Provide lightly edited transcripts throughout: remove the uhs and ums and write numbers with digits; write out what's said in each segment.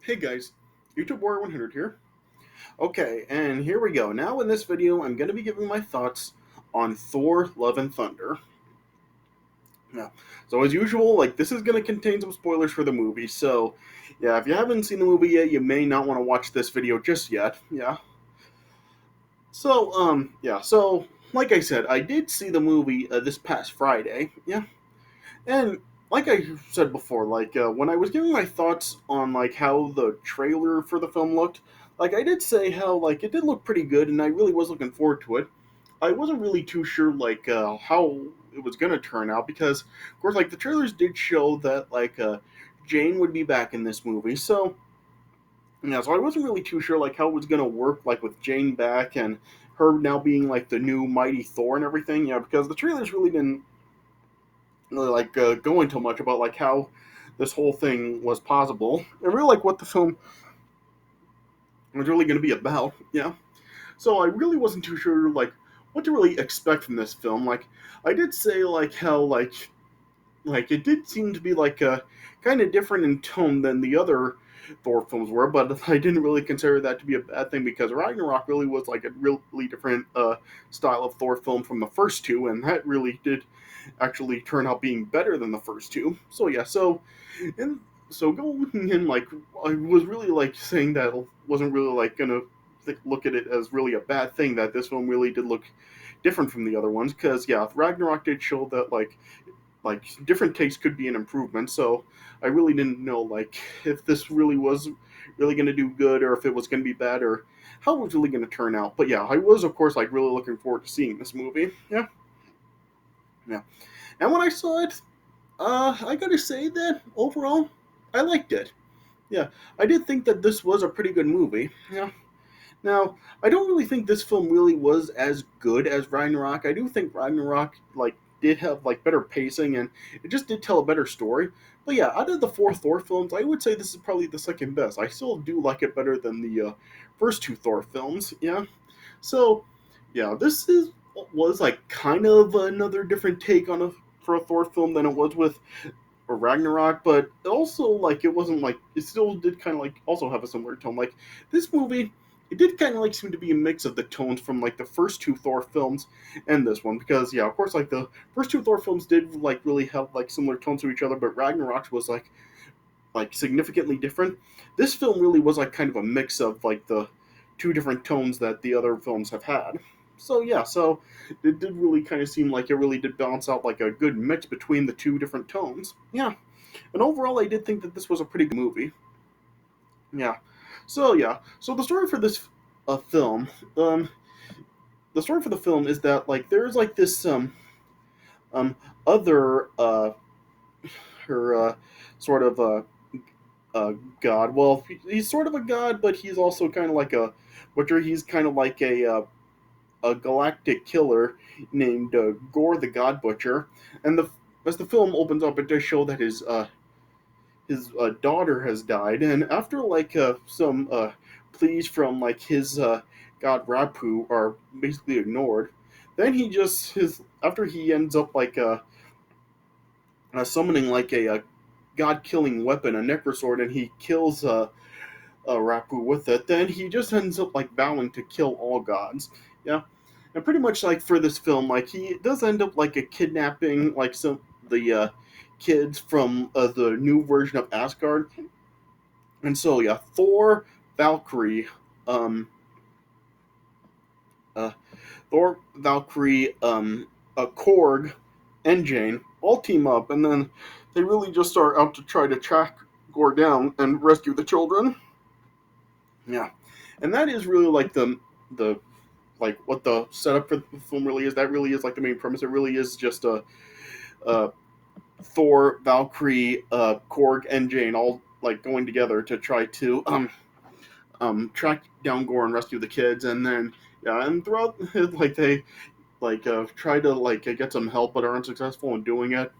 Hey guys, YouTube Warrior 100 here. Okay, and here we go. Now in this video, I'm going to be giving my thoughts on Thor: Love and Thunder. Yeah. So as usual, this is going to contain some spoilers for the movie. So, yeah, if you haven't seen the movie yet, you may not want to watch this video just yet. Yeah. So like I said, I did see the movie this past Friday. Yeah. And like I said before, when I was giving my thoughts on how the trailer for the film looked, I did say how it did look pretty good, and I really was looking forward to it. I wasn't really too sure how it was gonna turn out because, of course, the trailers did show that Jane would be back in this movie, so yeah, so I wasn't really too sure how it was gonna work with Jane back and her now being the new mighty Thor and everything. Yeah, because the trailers really didn't really go into much about how this whole thing was possible and really what the film was really going to be about. Yeah, so I really wasn't too sure what to really expect from this film. I did say how it did seem to be kind of different in tone than the other Thor films were, but I didn't really consider that to be a bad thing because Ragnarok really was a really different style of Thor film from the first two, and that really did actually turn out being better than the first two. So yeah, and so going in I was really saying that I wasn't really gonna look at it as really a bad thing that this film really did look different from the other ones because yeah, Ragnarok did show that different takes could be an improvement. So I really didn't know if this really was really going to do good or if it was going to be bad or how it was really going to turn out. But yeah, I was of course really looking forward to seeing this movie. Yeah, yeah. And when I saw it, I gotta say that overall, I liked it. Yeah, I did think that this was a pretty good movie. Yeah. Now, I don't really think this film really was as good as Ragnarok. I do think Ragnarok did have better pacing and it just did tell a better story. But yeah, out of the four Thor films, I would say this is probably the second best. I still do like it better than the first two Thor films. Yeah. So, yeah, this is was kind of another different take on a for a Thor film than it was with Ragnarok, but also it wasn't it still did kind of also have a similar tone. This movie, it did kind of seem to be a mix of the tones from the first two Thor films and this one because yeah, of course the first two Thor films did really have similar tones to each other, but Ragnarok was significantly different. This film really was kind of a mix of the two different tones that the other films have had. So yeah, so it did really kind of seem like it really did balance out a good mix between the two different tones. Yeah, and overall, I did think that this was a pretty good movie. Yeah, yeah, so the story for this film, um, the story for the film is that there's this um other her sort of god. Well, he's sort of a god, but he's also kind of like a butcher. He's kind of like a galactic killer named Gore the God Butcher. And the as the film opens up, it does show that his daughter has died, and after some pleas from his god Rapu are basically ignored, then he just his after he ends up summoning a god killing weapon, a necrosword, and he kills Rapu with it, then he just ends up vowing to kill all gods. Yeah, and pretty much for this film, he does end up a kidnapping some the kids from the new version of Asgard, and so yeah, Thor, Valkyrie, um, uh, Valkyrie, Korg, and Jane all team up, and then they really just start out to try to track Gore down and rescue the children. Yeah, and that is really the what the setup for the film really is. That really is the main premise. It really is just a Thor, Valkyrie, Korg, and Jane all going together to try to track down Gore and rescue the kids, and then yeah, and throughout they try to get some help but are unsuccessful in doing it,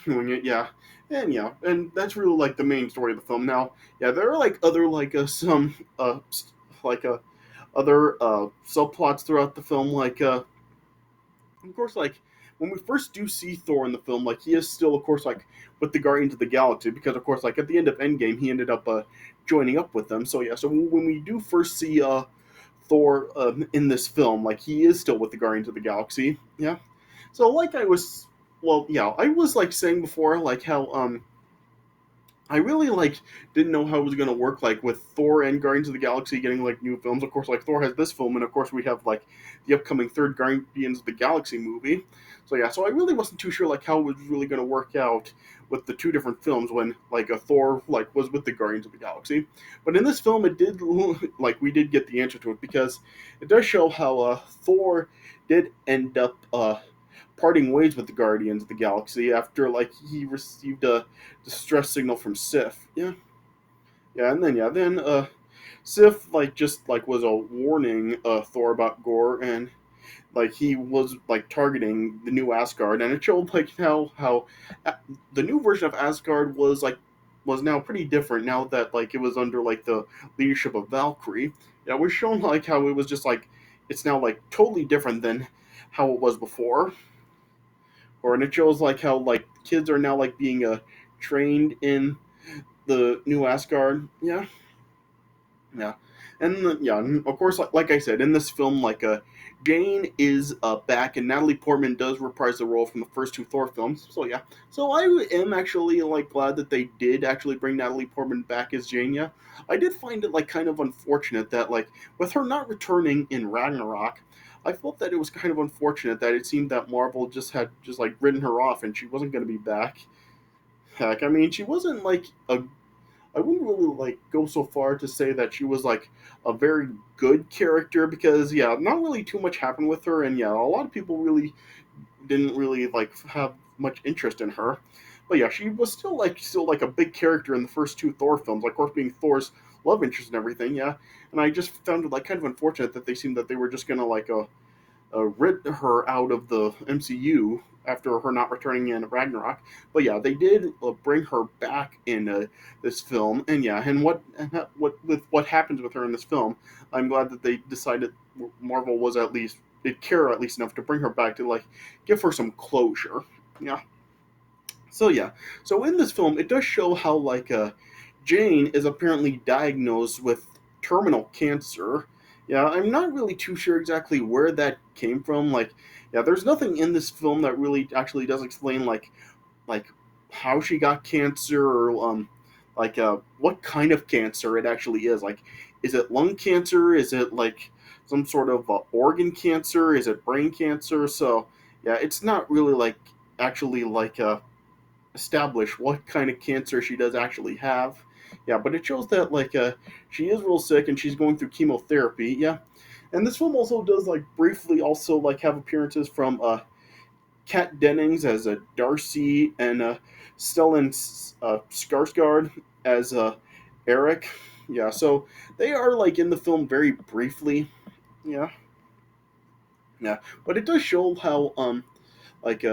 yeah. And yeah, and that's really the main story of the film. Now, yeah, there are other some like other subplots throughout the film, of course when we first do see Thor in the film, like he is still, of course, like with the Guardians of the Galaxy, because of course, like at the end of Endgame, he ended up joining up with them. So yeah, so when we do first see Thor in this film, like he is still with the Guardians of the Galaxy. Yeah. So like I was, well, yeah, I was like saying before, like how I really like didn't know how it was gonna work, like with Thor and Guardians of the Galaxy getting like new films. Of course, like Thor has this film, and of course we have like the upcoming third Guardians of the Galaxy movie. So yeah, so I really wasn't too sure like how it was really gonna work out with the two different films when like a Thor like was with the Guardians of the Galaxy. But in this film, it did like we did get the answer to it because it does show how Thor did end up parting ways with the Guardians of the Galaxy after like he received a distress signal from Sif. Yeah, yeah, then Sif like just like was a warning Thor about Gore, and like he was like targeting the new Asgard, and it showed like how the new version of Asgard was now pretty different now that like it was under like the leadership of Valkyrie. Yeah, we're shown like how it was just like it's now like totally different than how it was before, or and it shows like how like kids are now like being trained in the new Asgard. Yeah, yeah, and yeah, and of course, like I said, in this film, like Jane is back, and Natalie Portman does reprise the role from the first two Thor films. So yeah, so I am actually like glad that they did actually bring Natalie Portman back as Jane. Yeah, I did find it like kind of unfortunate that like with her not returning in Ragnarok. I felt that it was kind of unfortunate that it seemed that Marvel just had just like written her off and she wasn't going to be back. Heck, I mean, she wasn't like a I wouldn't really like go so far to say that she was like a very good character because yeah, not really too much happened with her, and yeah, a lot of people really didn't really like have much interest in her. But yeah, she was still like a big character in the first two Thor films, like of course being Thor's love interest and everything. Yeah, and I just found it like kind of unfortunate that they seemed that they were just gonna like rid her out of the MCU after her not returning in Ragnarok. But yeah, they did bring her back in this film, and yeah, and what happens with her in this film, I'm glad that they decided Marvel was at least did care at least enough to bring her back to like give her some closure. Yeah. So yeah, so in this film, it does show how like Jane is apparently diagnosed with terminal cancer. Yeah, I'm not really too sure exactly where that came from. Like, yeah, there's nothing in this film that really actually does explain like how she got cancer or like what kind of cancer it actually is. Like, is it lung cancer? Is it like some sort of organ cancer? Is it brain cancer? So yeah, it's not really like actually like establish what kind of cancer she does actually have. Yeah, but it shows that like she is real sick and she's going through chemotherapy. Yeah, and this film also does like briefly also like have appearances from Kat Dennings as a Darcy and Stellan Skarsgård as Eric. Yeah, so they are like in the film very briefly. Yeah, yeah, but it does show how like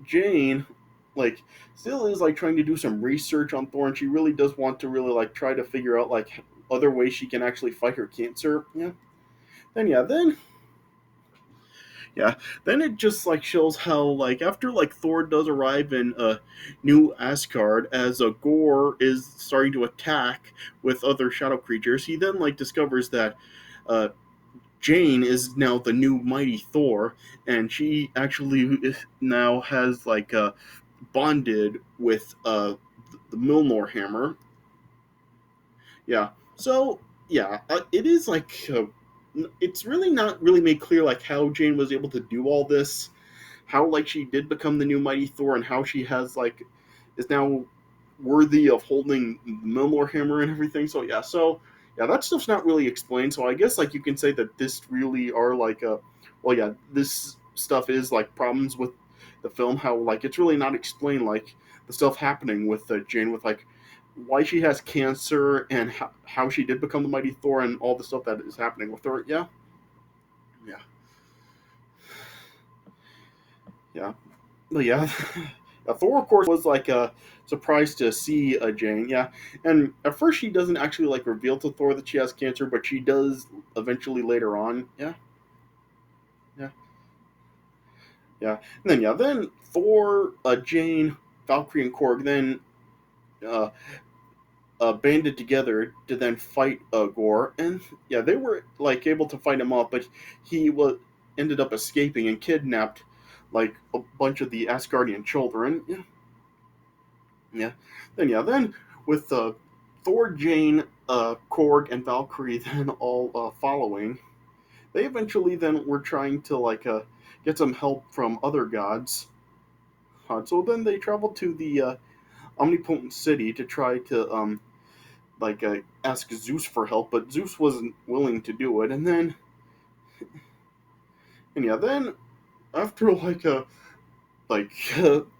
Jane like still is like trying to do some research on Thor, and she really does want to really like try to figure out like other ways she can actually fight her cancer. Yeah, then yeah, then it just like shows how like after like Thor does arrive in New Asgard as a Gore is starting to attack with other shadow creatures, he then like discovers that uh, Jane is now the new mighty Thor, and she actually now has like bonded with the Milnor hammer. Yeah. So yeah, it is like it's really not really made clear like how Jane was able to do all this, how like she did become the new mighty Thor, and how she has like is now worthy of holding the Milnor hammer and everything. So yeah, that stuff's not really explained. So I guess like you can say that this really are like well yeah, this stuff is like problems with the film. How like it's really not explained like the stuff happening with Jane with like why she has cancer and how she did become the mighty Thor and all the stuff that is happening with her. Yeah, yeah, yeah. But yeah, Thor, of course, was like surprised to see Jane. Yeah, and at first she doesn't actually like reveal to Thor that she has cancer, but she does eventually later on. Yeah, yeah. Yeah, and then then Thor, Jane, Valkyrie, and Korg then uh, banded together to then fight Gore, and yeah, they were like able to fight him off, but he was ended up escaping and kidnapped like a bunch of the Asgardian children. Yeah, yeah. Then with Thor, Jane, Korg, and Valkyrie then all following, they eventually then were trying to get some help from other gods. So then they traveled to the omnipotent city to try to ask Zeus for help, but Zeus wasn't willing to do it. Then after like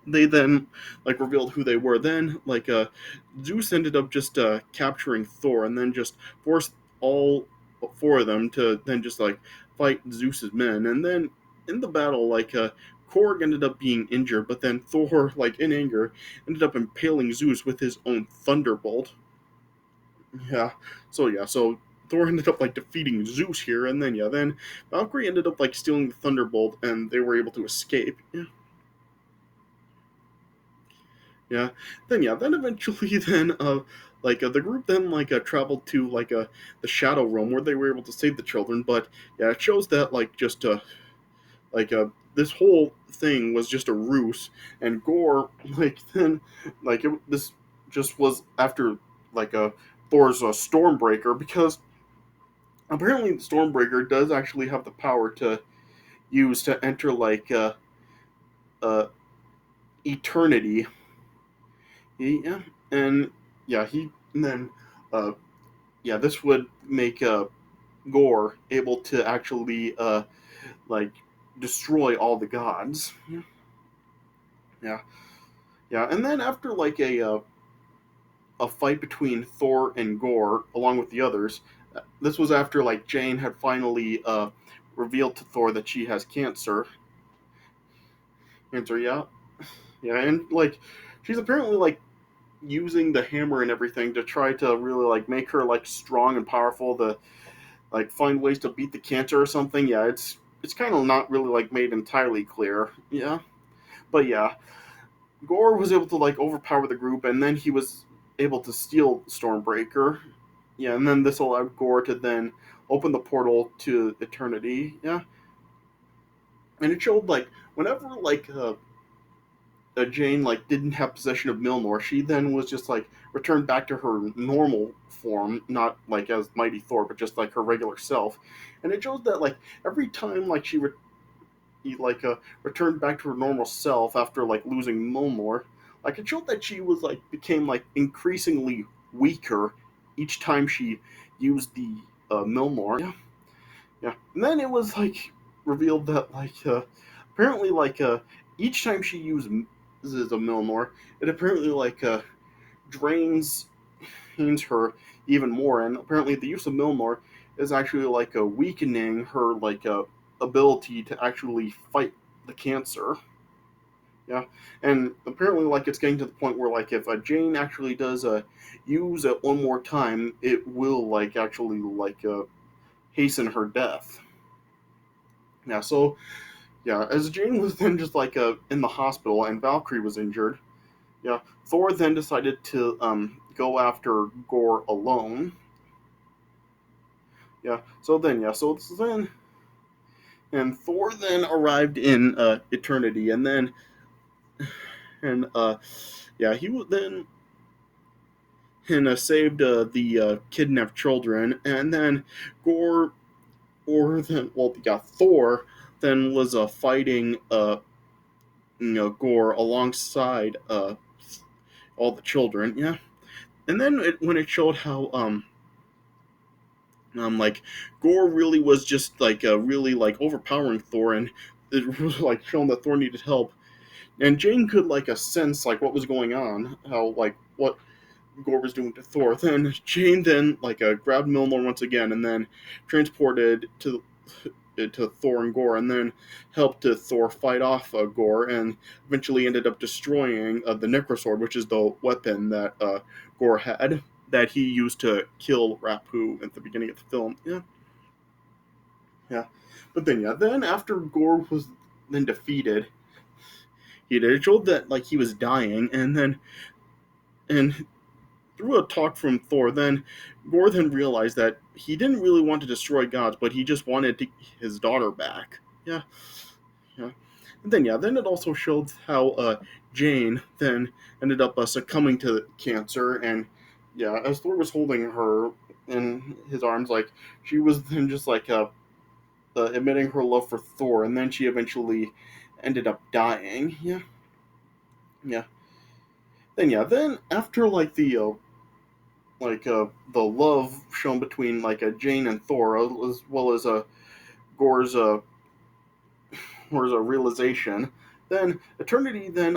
they then revealed who they were. Then Zeus ended up just capturing Thor and then just forced all four of them to then just fight Zeus's men. And then in the battle, Korg ended up being injured, but then Thor, in anger, ended up impaling Zeus with his own thunderbolt. Yeah. So Thor ended up defeating Zeus here, and then Valkyrie ended up stealing the Thunderbolt, and they were able to escape. Yeah. Yeah. Then eventually the group then traveled to the Shadow Realm where they were able to save the children, but yeah, it shows that just like this whole thing was just a ruse, and Gore then this just was after Thor's Stormbreaker, because apparently the Stormbreaker does actually have the power to use to enter uh eternity. Yeah, and he and then uh yeah, this would make Gore able to actually like destroy all the gods. Yeah, yeah, yeah. And then after a fight between Thor and Gore along with the others, this was after Jane had finally revealed to Thor that she has cancer. Cancer, yeah, yeah, and she's apparently using the hammer and everything to try to really make her strong and powerful to find ways to beat the cancer or something. Yeah, it's kind of not really made entirely clear. Yeah, but yeah, Gore was able to overpower the group, and then he was able to steal Stormbreaker. Yeah, and then this allowed Gore to then open the portal to eternity. Yeah, and it showed whenever Jane didn't have possession of Milnor, she then was just returned back to her normal form, not as Mighty Thor, but just her regular self. And it shows that every time returned back to her normal self after losing Milnor, it showed that she was became increasingly weaker each time she used the Milnor. Yeah, yeah. And then it was revealed that apparently each time she uses a Milnor, it apparently drains her even more, and apparently the use of Milnor is actually a weakening her ability to actually fight the cancer. Yeah, and apparently it's getting to the point where if Jane actually does use it one more time, it will actually hasten her death. Yeah, so yeah, as Jane was then just in the hospital and Valkyrie was injured, yeah, Thor then decided to go after Gore alone. So then and Thor then arrived in Eternity, and then and he would then and saved the kidnapped children, and then Gore or then Thor then was fighting Gore alongside all the children. Yeah, and then when it showed how Gore really was just really overpowering Thor, and it was showing that Thor needed help, and Jane could sense what was going on, how what Gore was doing to Thor. Then Jane then grabbed Milnor once again, and then transported to Thor and Gore, and then helped Thor fight off Gore, and eventually ended up destroying the Necrosword, which is the weapon that Gore had that he used to kill Rapu at the beginning of the film. Yeah, yeah. But then after Gore was then defeated. He did. It showed that like he was dying, and through a talk from Thor, then Gore then realized that he didn't really want to destroy gods, but he just wanted his daughter back. Yeah, yeah. And then yeah, then it also showed how Jane then ended up succumbing to cancer, and yeah, as Thor was holding her in his arms, like she was then just like admitting her love for Thor, and then she eventually ended up dying. Yeah, yeah. Then yeah, then after the love shown between Jane and Thor, as well as Gore's Gore's realization, then Eternity then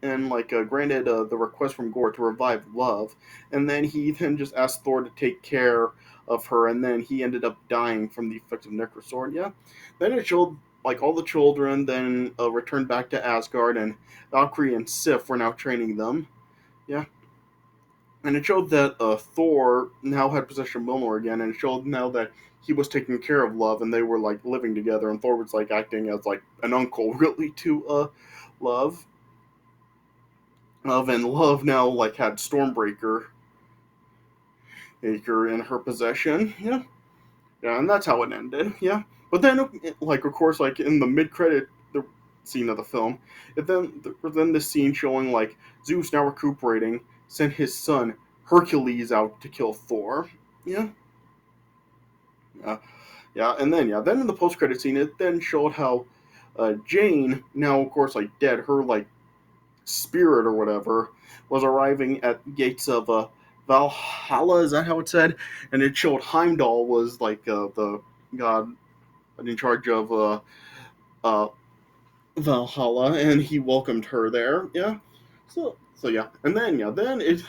and granted the request from Gore to revive love, and then he then just asked Thor to take care of her, and then he ended up dying from the effects of Necrosword. Yeah, then it showed like all the children then returned back to Asgard, and Valkyrie and Sif were now training them. Yeah, and it showed that Thor now had possession of Mjolnir again, and it showed now that he was taking care of Love, and they were like living together, and Thor was like acting as like an uncle, really, to Love. And Love now like had Stormbreaker Acre in her possession. Yeah, yeah, and that's how it ended. Yeah, but then like of course like in the mid credit the scene of the film, then this scene showing like Zeus now recuperating sent his son Hercules out to kill Thor. Yeah. Yeah, yeah, and then then in the post credit scene, it then showed how Jane, now of course like dead, her like spirit or whatever, was arriving at the gates of Valhalla. Is that how it said? And it showed Heimdall was like the god in charge of uh, Valhalla, and he welcomed her there. Yeah. So yeah, and then it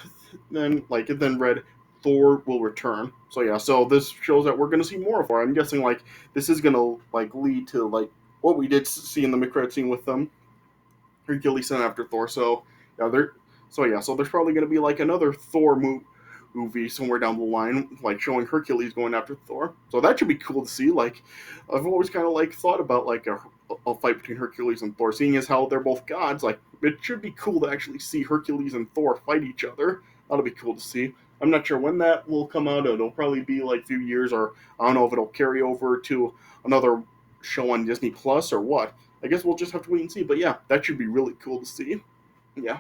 then read Thor will return. So yeah, so this shows that we're gonna see more of Thor. I'm guessing like this is gonna like lead to like what we did see in the mid scene with them Hercules sent after Thor. So yeah, so there's probably gonna be like another movie somewhere down the line, like showing Hercules going after Thor. So that should be cool to see. Like, I've always kind of like thought about like a fight between Hercules and Thor, seeing as how they're both gods. Like, it should be cool to actually see Hercules and Thor fight each other. That'll be cool to see. I'm not sure when that will come out. It'll probably be like a few years, or I don't know if it'll carry over to another show on Disney Plus or what. I guess we'll just have to wait and see. But yeah, that should be really cool to see. Yeah.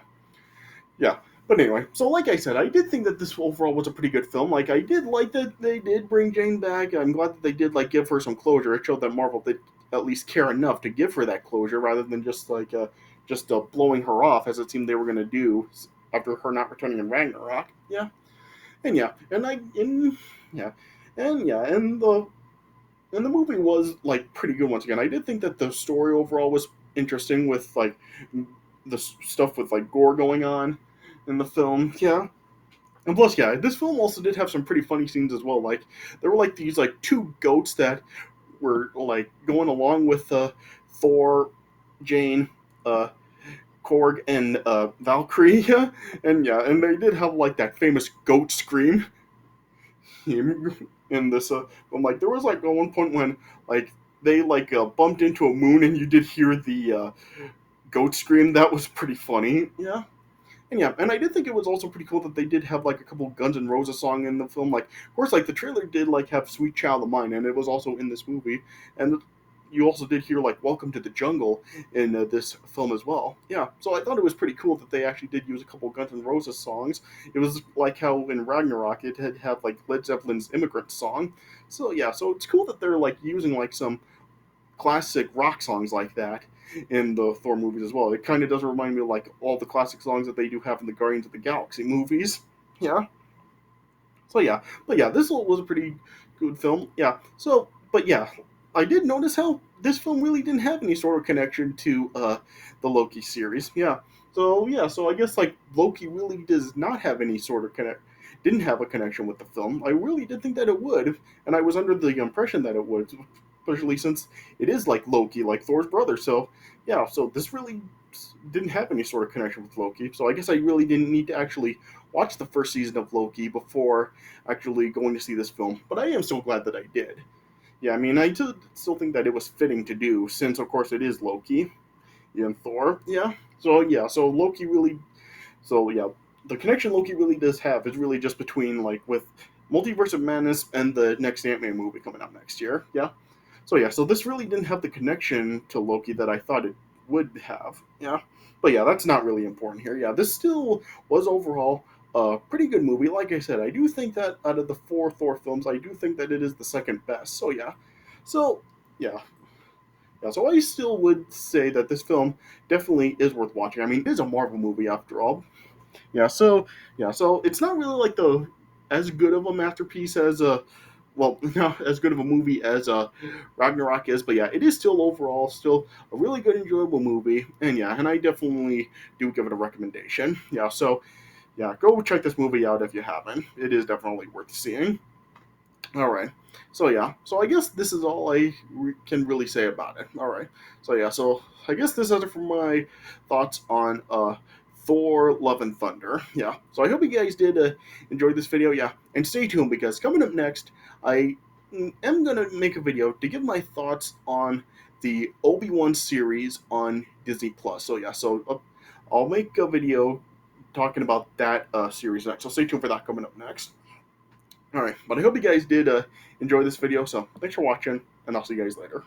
Yeah. But anyway, so like I said, I did think that this overall was a pretty good film. Like I did like that they did bring Jane back. I'm glad that they did like give her some closure. It showed that Marvel did at least care enough to give her that closure rather than just blowing her off as it seemed they were going to do after her not returning in Ragnarok. Yeah. And yeah, and I in yeah. And yeah, and the movie was like pretty good once again. I did think that the story overall was interesting with like the stuff with like gore going on in the film. Yeah, and plus, yeah, this film also did have some pretty funny scenes as well. Like there were like these like two goats that were like going along with Thor, Jane, uh, Korg, and Valkyrie, and yeah, and they did have like that famous goat scream in this. But like there was like at one point when like they bumped into a moon and you did hear the goat scream. That was pretty funny. Yeah, and I did think it was also pretty cool that they did have like a couple Guns N' Roses song in the film. Like, of course, like the trailer did like have "Sweet Child of Mine," and it was also in this movie. And you also did hear like "Welcome to the Jungle" in this film as well. Yeah, so I thought it was pretty cool that they actually did use a couple Guns N' Roses songs. It was like how in Ragnarok it had have like Led Zeppelin's "Immigrant Song." So yeah, so it's cool that they're like using like some classic rock songs like that in the Thor movies as well. It kind of does remind me of like all the classic songs that they do have in the Guardians of the Galaxy movies. Yeah. So yeah, but yeah, this was a pretty good film. Yeah. So, but yeah, I did notice how this film really didn't have any sort of connection to the Loki series. Yeah. So yeah, so I guess like Loki really does not have any sort of didn't have a connection with the film. I really did think that it would, and I was under the impression that it would, especially since it is like Loki, like Thor's brother. So yeah, so this really didn't have any sort of connection with Loki. So I guess I really didn't need to actually watch the first season of Loki before actually going to see this film. But I am so glad that I did. Yeah, I mean, still think that it was fitting to do since, of course, it is Loki and Thor. Yeah, so Loki really, so yeah, the connection Loki really does have is really just between like with Multiverse of Madness and the next Ant-Man movie coming out next year. Yeah, so this really didn't have the connection to Loki that I thought it would have. Yeah, but yeah, that's not really important here. Yeah, this still was overall a pretty good movie. Like I said, I do think that out of the four Thor films, I do think that it is the second best. So yeah, so yeah. Yeah, so I still would say that this film definitely is worth watching. I mean, it is a Marvel movie after all. So it's not really like the as good of a masterpiece as a well, not as good of a movie as Ragnarok is, but yeah, it is still overall still a really good, enjoyable movie, and yeah, and I definitely do give it a recommendation. Yeah, so yeah, go check this movie out if you haven't. It is definitely worth seeing. All right. So yeah. So I guess this is all can really say about it. All right. So yeah. So I guess this is it for my thoughts on Thor: Love and Thunder. Yeah. So I hope you guys did enjoy this video. Yeah. And stay tuned because coming up next, I am gonna make a video to give my thoughts on the Obi-Wan series on Disney Plus. So yeah. So I'll make a video talking about that series next. So stay tuned for that coming up next. All right, but I hope you guys did enjoy this video. So thanks for watching, and I'll see you guys later.